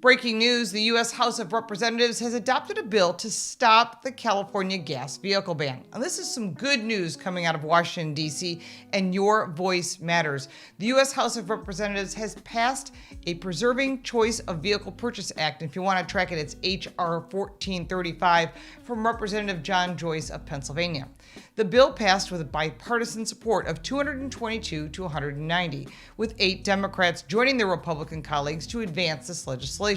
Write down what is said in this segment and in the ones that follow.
Breaking news, the U.S. House of Representatives has adopted a bill to stop the California gas vehicle ban. Now, this is some good news coming out of Washington, D.C., and your voice matters. The U.S. House of Representatives has passed a Preserving Choice of Vehicle Purchase Act. And if you want to track it, it's H.R. 1435 from Representative John Joyce of Pennsylvania. The bill passed with a bipartisan support of 222 to 190, with 8 Democrats joining their Republican colleagues to advance this legislation.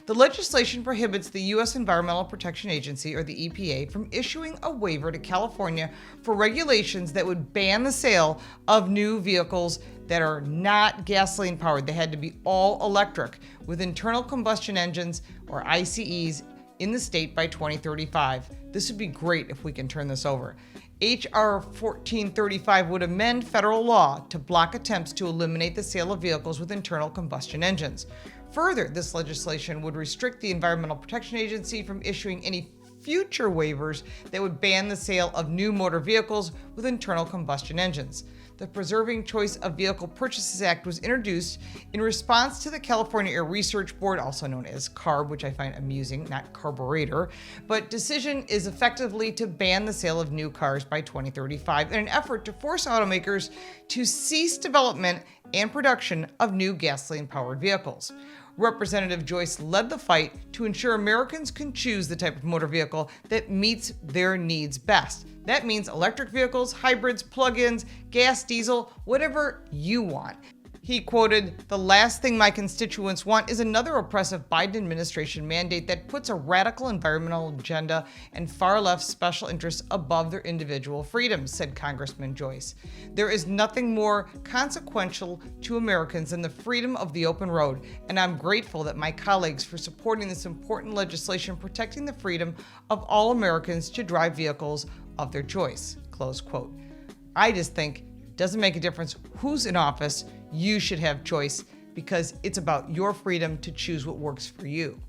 The legislation prohibits the U.S. Environmental Protection Agency, or the EPA, from issuing a waiver to California for regulations that would ban the sale of new vehicles that are not gasoline powered. They had to be all electric with internal combustion engines, or ICEs, in the state by 2035. This would be great if we can turn this over. H.R. 1435 would amend federal law to block attempts to eliminate the sale of vehicles with internal combustion engines. Further, this legislation would restrict the Environmental Protection Agency from issuing any future waivers that would ban the sale of new motor vehicles with internal combustion engines. The Preserving Choice of Vehicle Purchases Act was introduced in response to the California Air Research Board, also known as CARB, which I find amusing, not carburetor, but decision is effectively to ban the sale of new cars by 2035 in an effort to force automakers to cease development and production of new gasoline-powered vehicles. Representative Joyce led the fight to ensure Americans can choose the type of motor vehicle that meets their needs best. That means electric vehicles, hybrids, plug-ins, gas, diesel, whatever you want. He quoted, "The last thing my constituents want is another oppressive Biden administration mandate that puts a radical environmental agenda and far-left special interests above their individual freedoms," said Congressman Joyce. "There is nothing more consequential to Americans than the freedom of the open road, and I'm grateful that my colleagues for supporting this important legislation protecting the freedom of all Americans to drive vehicles of their choice," close quote. I just think it doesn't make a difference who's in office. You should have choice because it's about your freedom to choose what works for you.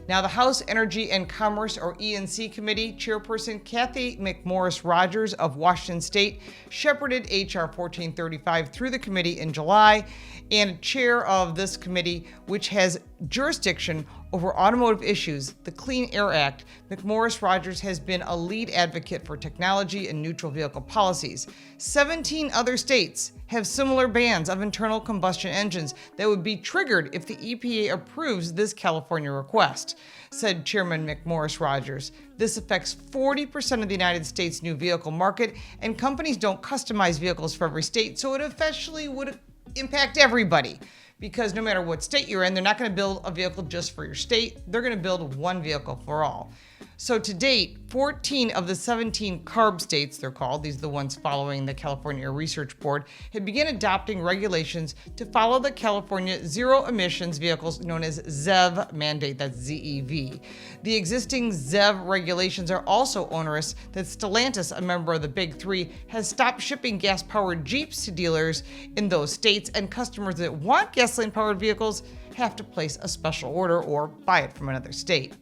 Now, the House Energy and Commerce, or ENC Committee Chairperson Kathy McMorris Rogers of Washington State shepherded H.R. 1435 through the committee in July, and chair of this committee, which has jurisdiction over automotive issues, the Clean Air Act, McMorris Rogers has been a lead advocate for technology and neutral vehicle policies. 17 other states have similar bans of internal combustion engines that would be triggered if the EPA approves this California request, said Chairman McMorris Rogers. This affects 40% of the United States new vehicle market, and companies don't customize vehicles for every state, so it officially would impact everybody. Because no matter what state you're in, they're not going to build a vehicle just for your state. They're going to build one vehicle for all. So to date, 14 of the 17 CARB states, they're called, these are the ones following the California Air Research Board, have begun adopting regulations to follow the California Zero Emissions Vehicles known as ZEV mandate, that's ZEV. The existing ZEV regulations are also onerous that Stellantis, a member of the Big Three, has stopped shipping gas-powered Jeeps to dealers in those states, and customers that want gasoline-powered vehicles have to place a special order or buy it from another state.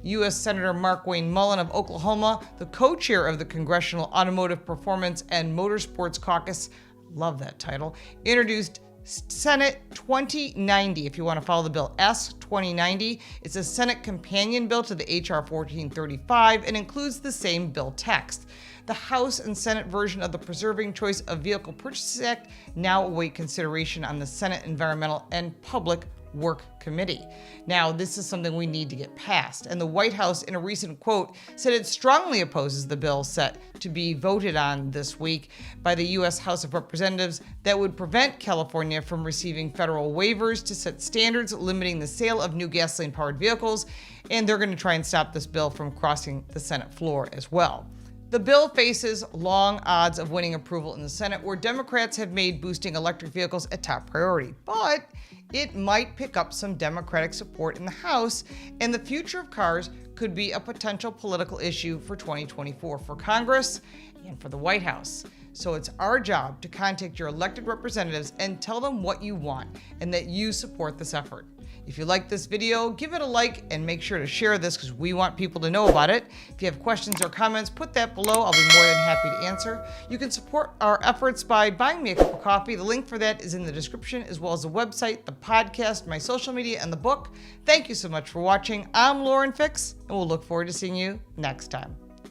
U.S. Senator Mark Wayne Mullen of Oklahoma, the co-chair of the Congressional Automotive Performance and Motorsports Caucus, love that title, introduced Senate 2090, if you want to follow the bill, S-2090. It's a Senate companion bill to the H.R. 1435 and includes the same bill text. The House and Senate version of the Preserving Choice of Vehicle Purchases Act now await consideration on the Senate Environmental and Public Work Committee. Now, this is something we need to get passed, and the White House, in a recent quote, said it strongly opposes the bill set to be voted on this week by the U.S. House of Representatives that would prevent California from receiving federal waivers to set standards limiting the sale of new gasoline-powered vehicles, and they're going to try and stop this bill from crossing the Senate floor as well. The bill faces long odds of winning approval in the Senate, where Democrats have made boosting electric vehicles a top priority, but it might pick up some Democratic support in the House, and the future of cars could be a potential political issue for 2024 for Congress and for the White House. So it's our job to contact your elected representatives and tell them what you want and that you support this effort. If you like this video, give it a like and make sure to share this because we want people to know about it. If you have questions or comments, put that below. I'll be more than happy to answer. You can support our efforts by buying me a cup of coffee. The link for that is in the description, as well as the website, the podcast, my social media, and the book. Thank you so much for watching. I'm Lauren Fix, and we'll look forward to seeing you next time.